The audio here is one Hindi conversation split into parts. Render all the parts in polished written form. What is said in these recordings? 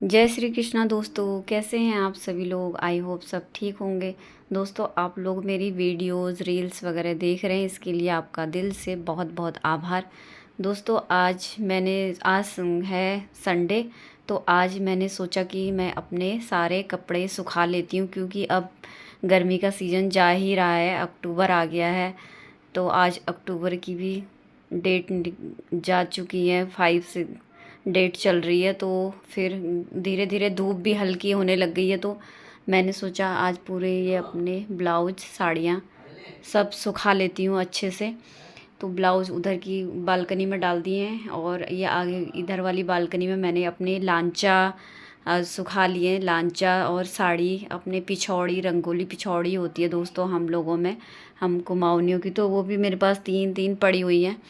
जय श्री कृष्णा दोस्तों, कैसे हैं आप सभी लोग। आई होप सब ठीक होंगे। दोस्तों, आप लोग मेरी वीडियोस रील्स वगैरह देख रहे हैं, इसके लिए आपका दिल से बहुत बहुत आभार। दोस्तों, आज है संडे, तो आज मैंने सोचा कि मैं अपने सारे कपड़े सुखा लेती हूँ, क्योंकि अब गर्मी का सीज़न जा ही रहा है, अक्टूबर आ गया है। तो आज अक्टूबर की भी डेट जा चुकी है, 5 से डेट चल रही है। तो फिर धीरे धीरे धूप भी हल्की होने लग गई है, तो मैंने सोचा आज पूरे ये अपने ब्लाउज साड़ियाँ सब सुखा लेती हूँ अच्छे से। तो ब्लाउज़ उधर की बालकनी में डाल दिए हैं, और ये आगे इधर वाली बालकनी में मैंने अपने लांचा सुखा लिए। लांचा और साड़ी, अपने पिछौड़ी, रंगोली पिछौड़ी होती है दोस्तों हम लोगों में, हम कुमाऊनियों की, तो वो भी मेरे पास 3 पड़ी हुई हैं।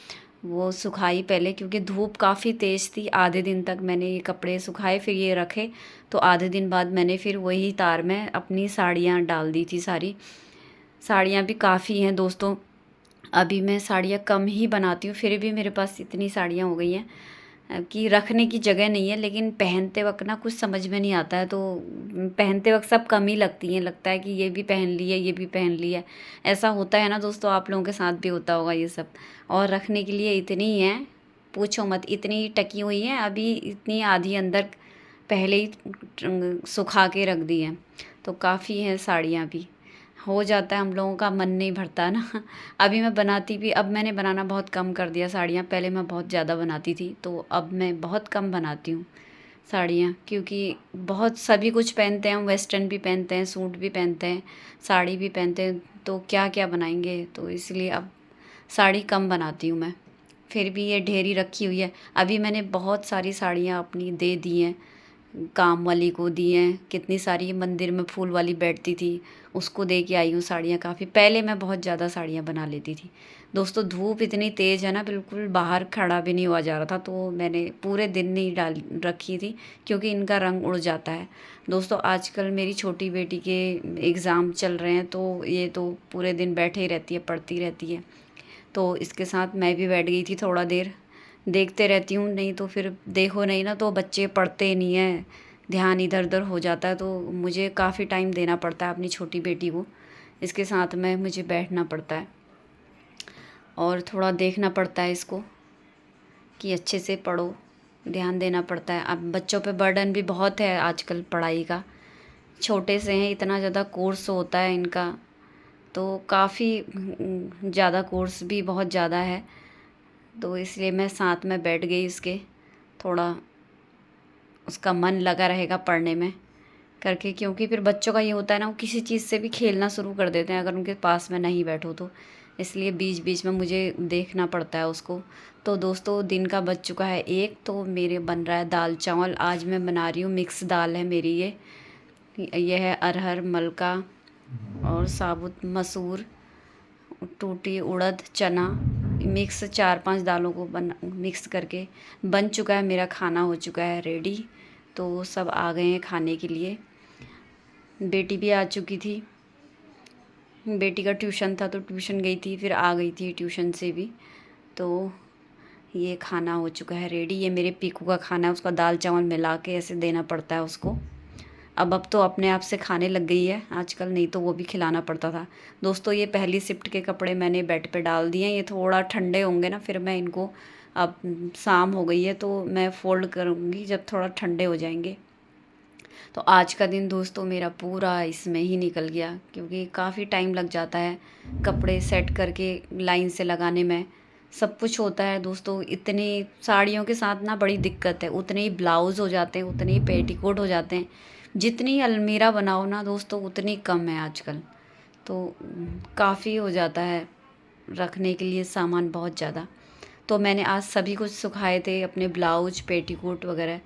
वो सुखाई पहले, क्योंकि धूप काफ़ी तेज़ थी। आधे दिन तक मैंने ये कपड़े सुखाए, फिर ये रखे, तो आधे दिन बाद मैंने फिर वही तार में अपनी साड़ियाँ डाल दी थी सारी। साड़ियाँ भी काफ़ी हैं दोस्तों। अभी मैं साड़ियाँ कम ही बनाती हूँ, फिर भी मेरे पास इतनी साड़ियाँ हो गई हैं कि रखने की जगह नहीं है। लेकिन पहनते वक्त ना कुछ समझ में नहीं आता है, तो पहनते वक्त सब कम ही लगती हैं। लगता है कि ये भी पहन ली है, ये भी पहन ली है। ऐसा होता है ना दोस्तों, आप लोगों के साथ भी होता होगा ये सब। और रखने के लिए इतनी ही हैं, पूछो मत, इतनी टकी हुई हैं। अभी इतनी आधी अंदर पहले ही सुखा के रख दी हैं, तो काफ़ी हैं साड़ियाँ भी। हो जाता है, हम लोगों का मन नहीं भरता ना। अभी मैं बनाती भी, अब मैंने बनाना बहुत कम कर दिया साड़ियाँ। पहले मैं बहुत ज़्यादा बनाती थी, तो अब मैं बहुत कम बनाती हूँ साड़ियाँ, क्योंकि बहुत सभी कुछ पहनते हैं हम। वेस्टर्न भी पहनते हैं, सूट भी पहनते हैं, साड़ी भी पहनते हैं, तो क्या क्या बनाएंगे। तो इसलिए अब साड़ी कम बनाती हूँ मैं। फिर भी ये ढेरी रखी हुई है। अभी मैंने बहुत सारी साड़ियाँ अपनी दे दी हैं, काम वाली को दी हैं। कितनी सारी, मंदिर में फूल वाली बैठती थी, उसको दे के आई हूँ साड़ियाँ काफ़ी। पहले मैं बहुत ज़्यादा साड़ियाँ बना लेती थी दोस्तों। धूप इतनी तेज़ है ना, बिल्कुल बाहर खड़ा भी नहीं हुआ जा रहा था, तो मैंने पूरे दिन नहीं डाल रखी थी, क्योंकि इनका रंग उड़ जाता है दोस्तों। आजकल मेरी छोटी बेटी के एग्ज़ाम चल रहे हैं, तो ये तो पूरे दिन बैठे ही रहती है, पढ़ती रहती है। तो इसके साथ मैं भी बैठ गई थी थोड़ा देर, देखते रहती हूँ। नहीं तो फिर देखो नहीं ना, तो बच्चे पढ़ते नहीं हैं, ध्यान इधर उधर हो जाता है। तो मुझे काफ़ी टाइम देना पड़ता है अपनी छोटी बेटी को, इसके साथ में मुझे बैठना पड़ता है और थोड़ा देखना पड़ता है इसको कि अच्छे से पढ़ो, ध्यान देना पड़ता है। अब बच्चों पे बर्डन भी बहुत है आजकल पढ़ाई का। छोटे से हैं, इतना ज़्यादा कोर्स होता है इनका, तो काफ़ी ज़्यादा कोर्स भी बहुत ज़्यादा है। तो इसलिए मैं साथ में बैठ गई उसके, थोड़ा उसका मन लगा रहेगा पढ़ने में करके। क्योंकि फिर बच्चों का ये होता है ना, वो किसी चीज़ से भी खेलना शुरू कर देते हैं अगर उनके पास में नहीं बैठो तो। इसलिए बीच बीच में मुझे देखना पड़ता है उसको। तो दोस्तों, दिन का बज चुका है 1, तो मेरे बन रहा है दाल चावल। आज मैं बना रही हूँ मिक्स दाल है मेरी। ये है अरहर, मलका और साबुत मसूर, टूटी उड़द, चना, मिक्स 4-5 दालों को मिक्स करके बन चुका है मेरा खाना, हो चुका है रेडी। तो सब आ गए हैं खाने के लिए। बेटी भी आ चुकी थी, बेटी का ट्यूशन था तो ट्यूशन गई थी, फिर आ गई थी ट्यूशन से भी। तो ये खाना हो चुका है रेडी। ये मेरे पीकू का खाना है, उसका दाल चावल मिला के ऐसे देना पड़ता है उसको। अब तो अपने आप से खाने लग गई है आजकल, नहीं तो वो भी खिलाना पड़ता था दोस्तों। ये पहली शिफ्ट के कपड़े मैंने बेड पे डाल दिए हैं, ये थोड़ा ठंडे होंगे ना, फिर मैं इनको, अब शाम हो गई है तो मैं फ़ोल्ड करूँगी जब थोड़ा ठंडे हो जाएंगे। तो आज का दिन दोस्तों मेरा पूरा इसमें ही निकल गया, क्योंकि काफ़ी टाइम लग जाता है कपड़े सेट करके लाइन से लगाने में। सब कुछ होता है दोस्तों। इतनी साड़ियों के साथ ना बड़ी दिक्कत है, उतने ही ब्लाउज़ हो जाते हैं, उतने ही पेटीकोट हो जाते हैं। जितनी अलमीरा बनाओ ना दोस्तों, उतनी कम है आजकल। तो काफ़ी हो जाता है रखने के लिए सामान, बहुत ज़्यादा। तो मैंने आज सभी कुछ सुखाए थे, अपने ब्लाउज, पेटीकोट वगैरह,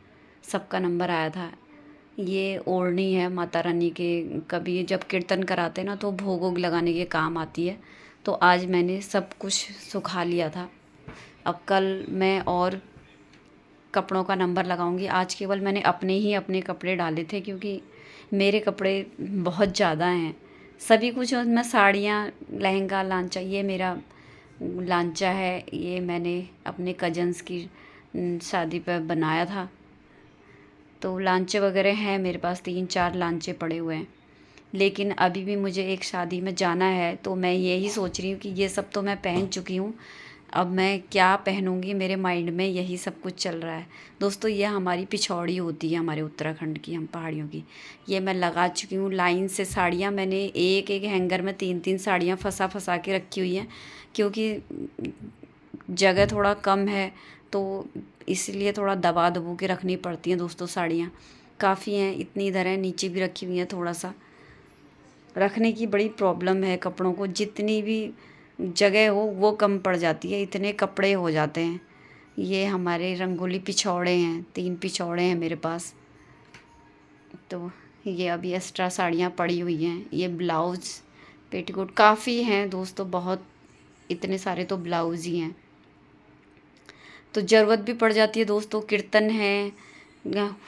सबका नंबर आया था। ये ओढ़नी है माता रानी के, कभी जब कीर्तन कराते हैं ना, तो भोग वोग लगाने के काम आती है। तो आज मैंने सब कुछ सुखा लिया था। अब कल मैं और कपड़ों का नंबर लगाऊंगी। आज केवल मैंने अपने कपड़े डाले थे, क्योंकि मेरे कपड़े बहुत ज़्यादा हैं। सभी कुछ उसमें साड़ियाँ, लहंगा, लांचा। ये मेरा लांचा है, ये मैंने अपने कजन्स की शादी पर बनाया था। तो लांचे वगैरह हैं मेरे पास, 3-4 लांचे पड़े हुए हैं। लेकिन अभी भी मुझे एक शादी में जाना है, तो मैं यही सोच रही हूँ कि ये सब तो मैं पहन चुकी हूँ, अब मैं क्या पहनूँगी, मेरे माइंड में यही सब कुछ चल रहा है। दोस्तों ये हमारी पिछौड़ी होती है हमारे उत्तराखंड की, हम पहाड़ियों की। ये मैं लगा चुकी हूँ लाइन से साड़ियाँ, मैंने एक एक हैंगर में 3-3 साड़ियाँ फंसा फंसा के रखी हुई हैं, क्योंकि जगह थोड़ा कम है, तो इसलिए थोड़ा दबा दबू के रखनी पड़ती हैं दोस्तों साड़ियाँ। काफ़ी हैं, इतनी इधर है, नीचे भी रखी हुई हैं। थोड़ा सा रखने की बड़ी प्रॉब्लम है कपड़ों को, जितनी भी जगह हो वो कम पड़ जाती है, इतने कपड़े हो जाते हैं। ये हमारे रंगोली पिछौड़े हैं, 3 पिछौड़े हैं मेरे पास। तो ये अभी एक्स्ट्रा साड़ियाँ पड़ी हुई हैं। ये ब्लाउज़ पेटीकोट काफ़ी हैं दोस्तों, बहुत, इतने सारे तो ब्लाउज़ ही हैं। तो ज़रूरत भी पड़ जाती है दोस्तों, कीर्तन है,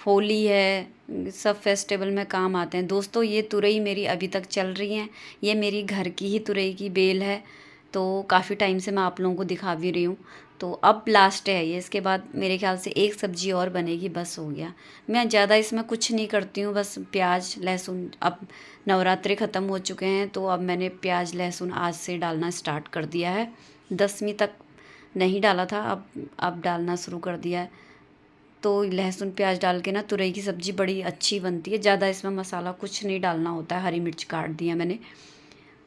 होली है, सब फेस्टिवल में काम आते हैं। दोस्तों ये तुरई मेरी अभी तक चल रही हैं, ये मेरी घर की ही तुरई की बेल है, तो काफ़ी टाइम से मैं आप लोगों को दिखा भी रही हूँ। तो अब लास्ट है ये, इसके बाद मेरे ख्याल से एक सब्ज़ी और बनेगी, बस हो गया। मैं ज़्यादा इसमें कुछ नहीं करती हूँ, बस प्याज लहसुन, अब नवरात्रि ख़त्म हो चुके हैं, तो अब मैंने प्याज लहसुन आज से डालना स्टार्ट कर दिया है। 10वीं तक नहीं डाला था, अब डालना शुरू कर दिया है। तो लहसुन प्याज डाल के ना तुरई की सब्ज़ी बड़ी अच्छी बनती है। ज़्यादा इसमें मसाला कुछ नहीं डालना होता है, हरी मिर्च काट दिया मैंने,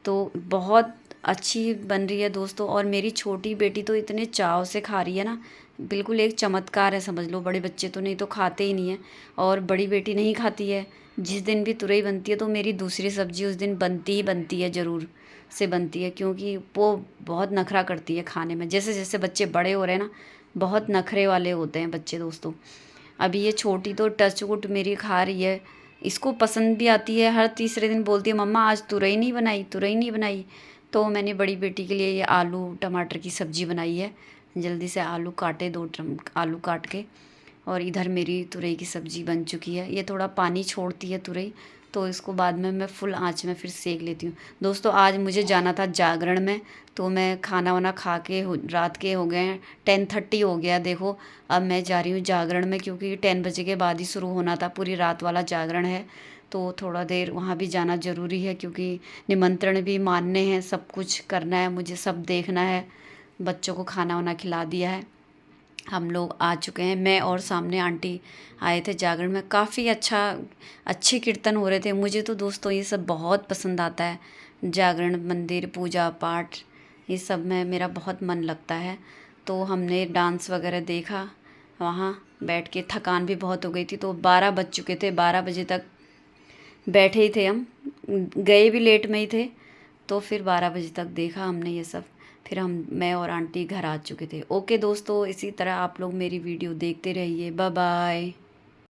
तो बहुत अच्छी बन रही है दोस्तों। और मेरी छोटी बेटी तो इतने चाव से खा रही है ना, बिल्कुल एक चमत्कार है समझ लो। बड़े बच्चे तो नहीं तो खाते ही नहीं हैं, और बड़ी बेटी नहीं खाती है। जिस दिन भी तुरई बनती है तो मेरी दूसरी सब्ज़ी उस दिन बनती ही बनती है, ज़रूर से बनती है, क्योंकि वो बहुत नखरा करती है खाने में। जैसे जैसे बच्चे बड़े हो रहे हैं ना, बहुत नखरे वाले होते हैं बच्चे दोस्तों। अभी ये छोटी तो टचवुड मेरी खा रही है, इसको पसंद भी आती है। हर तीसरे दिन बोलती है मम्मा आज तुरई नहीं बनाई, तुरई नहीं बनाई। तो मैंने बड़ी बेटी के लिए ये आलू टमाटर की सब्ज़ी बनाई है। जल्दी से आलू काटे, 2 आलू काट के, और इधर मेरी तुरई की सब्ज़ी बन चुकी है। ये थोड़ा पानी छोड़ती है तुरई, तो इसको बाद में मैं फुल आंच में फिर सेक लेती हूँ। दोस्तों आज मुझे जाना था जागरण में, तो मैं खाना वाना खा के रात के हो गए हैं, 10:30 हो गया देखो। अब मैं जा रही हूँ जागरण में, क्योंकि 10 बजे के बाद ही शुरू होना था, पूरी रात वाला जागरण है। तो थोड़ा देर वहाँ भी जाना ज़रूरी है, क्योंकि निमंत्रण भी मानने हैं, सब कुछ करना है मुझे, सब देखना है। बच्चों को खाना वाना खिला दिया है, हम लोग आ चुके हैं। मैं और सामने आंटी आए थे जागरण में, काफ़ी अच्छे कीर्तन हो रहे थे। मुझे तो दोस्तों ये सब बहुत पसंद आता है, जागरण, मंदिर, पूजा पाठ, ये सब में मेरा बहुत मन लगता है। तो हमने डांस वगैरह देखा वहाँ बैठ के, थकान भी बहुत हो गई थी, तो 12 बज चुके थे। 12 बजे तक बैठे ही थे हम, गए भी लेट में ही थे, तो फिर 12 बजे तक देखा हमने ये सब। फिर मैं और आंटी घर आ चुके थे। ओके दोस्तों, इसी तरह आप लोग मेरी वीडियो देखते रहिए। Bye bye.